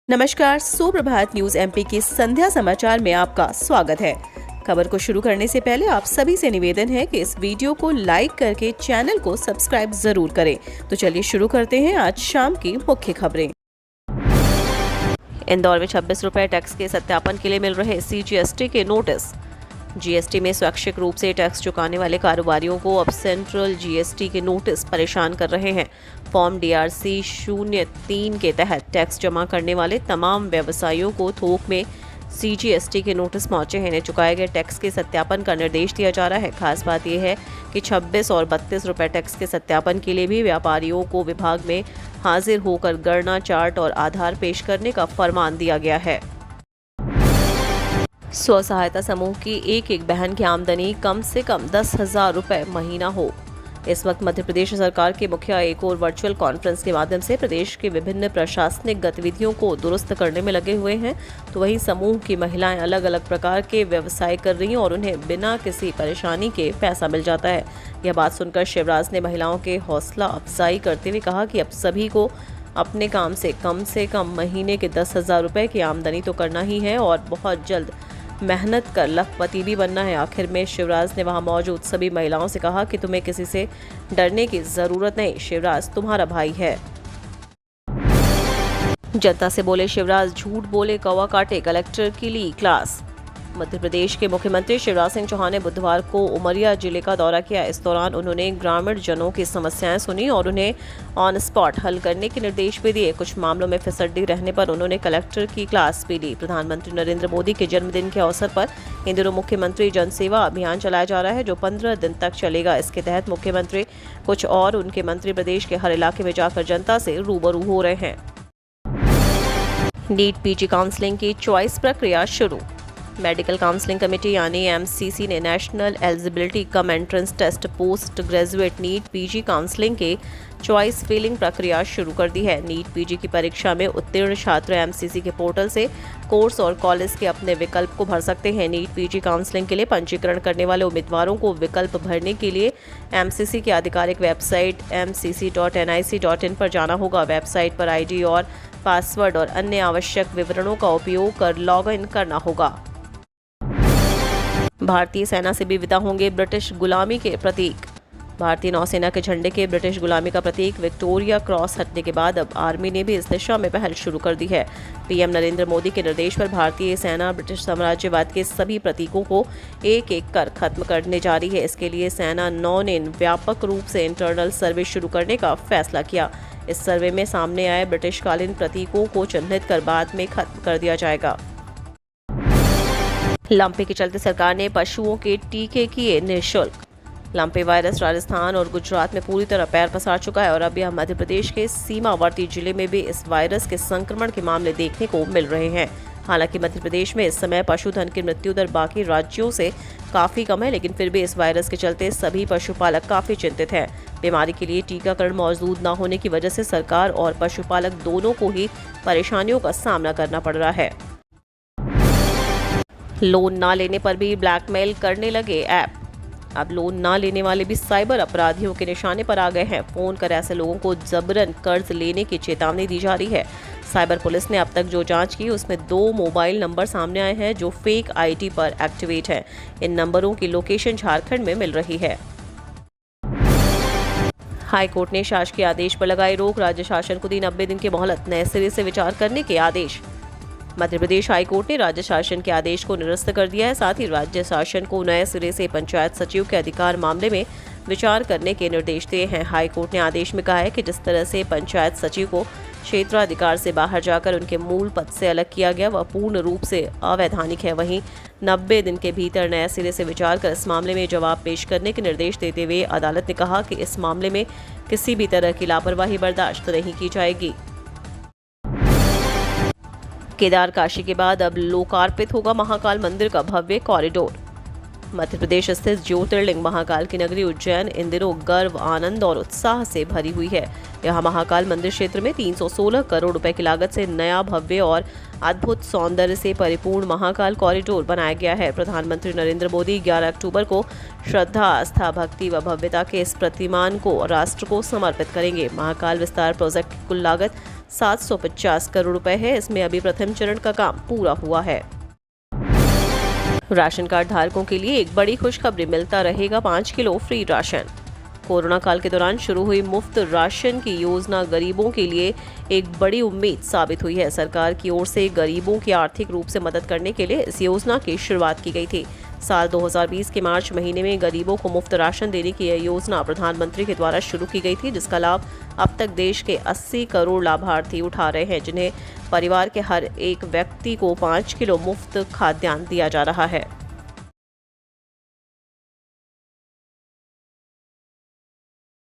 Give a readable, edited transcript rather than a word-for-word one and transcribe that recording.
नमस्कार, सुप्रभात news MP के संध्या समाचार में आपका स्वागत है। खबर को शुरू करने से पहले आप सभी से निवेदन है कि इस वीडियो को लाइक करके चैनल को सब्सक्राइब जरूर करें। तो चलिए शुरू करते हैं आज शाम की मुख्य खबरें। इंदौर में 26 रुपए टैक्स के सत्यापन के लिए मिल रहे CGST के नोटिस। जीएसटी में स्वैच्छिक रूप से टैक्स चुकाने वाले कारोबारियों को अब सेंट्रल जीएसटी के नोटिस परेशान कर रहे हैं। फॉर्म DRC 03 के तहत टैक्स जमा करने वाले तमाम व्यवसायियों को थोक में CGST के नोटिस पहुंचे हैं। इन्हें चुकाए गए टैक्स के सत्यापन का निर्देश दिया जा रहा है। खास बात यह है कि 26 और 32 रुपए टैक्स के सत्यापन के लिए भी व्यापारियों को विभाग में हाजिर होकर गणना चार्ट और आधार पेश करने का फरमान दिया गया है। स्व सहायता समूह की एक बहन की आमदनी कम से कम 10,000 रुपये महीना हो। इस वक्त मध्य प्रदेश सरकार के मुखिया एक और वर्चुअल कॉन्फ्रेंस के माध्यम से प्रदेश के विभिन्न प्रशासनिक गतिविधियों को दुरुस्त करने में लगे हुए हैं, तो वहीं समूह की महिलाएं अलग अलग प्रकार के व्यवसाय कर रही हैं और उन्हें बिना किसी परेशानी के पैसा मिल जाता है। यह बात सुनकर शिवराज ने महिलाओं के हौसला अफजाई करते हुए कहा कि अब सभी को अपने काम से कम महीने के 10,000 रुपये की आमदनी तो करना ही है और बहुत जल्द मेहनत कर लखपति भी बनना है। आखिर में शिवराज ने वहां मौजूद सभी महिलाओं से कहा कि तुम्हें किसी से डरने की जरूरत नहीं, शिवराज तुम्हारा भाई है। जनता से बोले शिवराज, झूठ बोले कौवा काटे, कलेक्टर की ली क्लास। मध्य प्रदेश के मुख्यमंत्री शिवराज सिंह चौहान ने बुधवार को उमरिया जिले का दौरा किया। इस दौरान उन्होंने ग्रामीण जनों की समस्याएं सुनी और उन्हें ऑन स्पॉट हल करने के निर्देश भी दिए। कुछ मामलों में फिसड्डी रहने पर उन्होंने कलेक्टर की क्लास भी ली। प्रधानमंत्री नरेंद्र मोदी के जन्मदिन के अवसर पर इन दिनों मुख्यमंत्री जन सेवा अभियान चलाया जा रहा है, जो 15 दिन तक चलेगा। इसके तहत मुख्यमंत्री कुछ और उनके मंत्री प्रदेश के हर इलाके में जाकर जनता से रूबरू हो रहे हैं। नीट PG काउंसलिंग की चॉइस प्रक्रिया शुरू। मेडिकल काउंसलिंग कमेटी यानी MCC ने national eligibility cum entrance test post graduate NEET PG counselling के चॉइस फिलिंग प्रक्रिया शुरू कर दी है। नीट PG की परीक्षा में उत्तीर्ण छात्र MCC के पोर्टल से कोर्स और कॉलेज के अपने विकल्प को भर सकते हैं। नीट PG काउंसलिंग के लिए पंजीकरण करने वाले उम्मीदवारों को विकल्प भरने के लिए MCC की आधिकारिक वेबसाइट mcc.nic.in पर जाना होगा। वेबसाइट पर ID और पासवर्ड और अन्य आवश्यक विवरणों का उपयोग कर लॉग इन करना होगा। भारतीय सेना से भी विदा होंगे ब्रिटिश गुलामी के प्रतीक। भारतीय नौसेना के झंडे के ब्रिटिश गुलामी का प्रतीक विक्टोरिया क्रॉस हटने के बाद अब आर्मी ने भी इस दिशा में पहल शुरू कर दी है। PM नरेंद्र मोदी के निर्देश पर भारतीय सेना ब्रिटिश साम्राज्यवाद के सभी प्रतीकों को एक एक कर खत्म करने जा रही है। इसके लिए सेना 9 ने व्यापक रूप से इंटरनल सर्वे शुरू करने का फैसला किया। इस सर्वे में सामने आए ब्रिटिशकालीन प्रतीकों को चिन्हित कर बाद में खत्म कर दिया जाएगा। लंपे के चलते सरकार ने पशुओं के टीके किए निःशुल्क। लंपे वायरस राजस्थान और गुजरात में पूरी तरह पैर पसार चुका है और अब यह मध्य प्रदेश के सीमावर्ती जिले में भी इस वायरस के संक्रमण के मामले देखने को मिल रहे हैं। हालांकि मध्य प्रदेश में इस समय पशुधन की मृत्यु दर बाकी राज्यों से काफी कम है, लेकिन फिर भी इस वायरस के चलते सभी पशुपालक काफी चिंतित हैं। बीमारी के लिए टीकाकरण मौजूद न होने की वजह से सरकार और पशुपालक दोनों को ही परेशानियों का सामना करना पड़ रहा है। लोन ना लेने पर भी ब्लैकमेल करने लगे ऐप। अब लोन ना लेने वाले भी साइबर अपराधियों के निशाने पर आ गए हैं। फोन कर ऐसे लोगों को जबरन कर्ज लेने की चेतावनी दी जा रही है। साइबर पुलिस ने अब तक जो जांच की उसमें 2 मोबाइल नंबर सामने आए हैं जो फेक ID पर एक्टिवेट है। इन नंबरों की लोकेशन झारखंड में मिल रही है। हाई कोर्ट ने शासकीय आदेश पर लगाई रोक। राज्य शासन को दी 90 दिन की मोहलत, नए सिरे से विचार करने के आदेश। मध्य प्रदेश हाई कोर्ट ने राज्य शासन के आदेश को निरस्त कर दिया है। साथ ही राज्य शासन को नए सिरे से पंचायत सचिव के अधिकार मामले में विचार करने के निर्देश दिए हैं। हाई कोर्ट ने आदेश में कहा है कि जिस तरह से पंचायत सचिव को क्षेत्राधिकार से बाहर जाकर उनके मूल पद से अलग किया गया वह पूर्ण रूप से अवैधानिक है। वहीं 90 दिन के भीतर नए सिरे से विचार कर इस मामले में जवाब पेश करने के निर्देश देते हुए अदालत ने कहा कि इस मामले में किसी भी तरह की लापरवाही बर्दाश्त नहीं की जाएगी। केदार काशी के बाद अब लोकार्पित होगा महाकाल मंदिर का भव्य कॉरिडोर। मध्य प्रदेश स्थित ज्योतिर्लिंग महाकाल की नगरी उज्जैन इन दिनों गर्व, आनंद और उत्साह से भरी हुई है। यहाँ महाकाल मंदिर क्षेत्र में 316 करोड़ रुपए की लागत से नया भव्य और अद्भुत सौंदर्य से परिपूर्ण महाकाल कॉरिडोर बनाया गया है। प्रधानमंत्री नरेंद्र मोदी 11 अक्टूबर को श्रद्धा, आस्था, भक्ति व भव्यता के इस प्रतिमान को राष्ट्र को समर्पित करेंगे। महाकाल विस्तार प्रोजेक्ट की कुल लागत 750 करोड़ रुपए है। इसमें अभी प्रथम चरण का काम पूरा हुआ है। राशन कार्ड धारकों के लिए एक बड़ी खुशखबरी, मिलता रहेगा 5 किलो फ्री राशन। कोरोना काल के दौरान शुरू हुई मुफ्त राशन की योजना गरीबों के लिए एक बड़ी उम्मीद साबित हुई है। सरकार की ओर से गरीबों की आर्थिक रूप से मदद करने के लिए इस योजना की शुरुआत की गई थी। साल 2020 के मार्च महीने में गरीबों को मुफ्त राशन देने की यह योजना प्रधानमंत्री के द्वारा शुरू की गई थी, जिसका लाभ अब तक देश के 80 करोड़ लाभार्थी उठा रहे हैं, जिन्हें परिवार के हर एक व्यक्ति को 5 किलो मुफ्त खाद्यान्न दिया जा रहा है।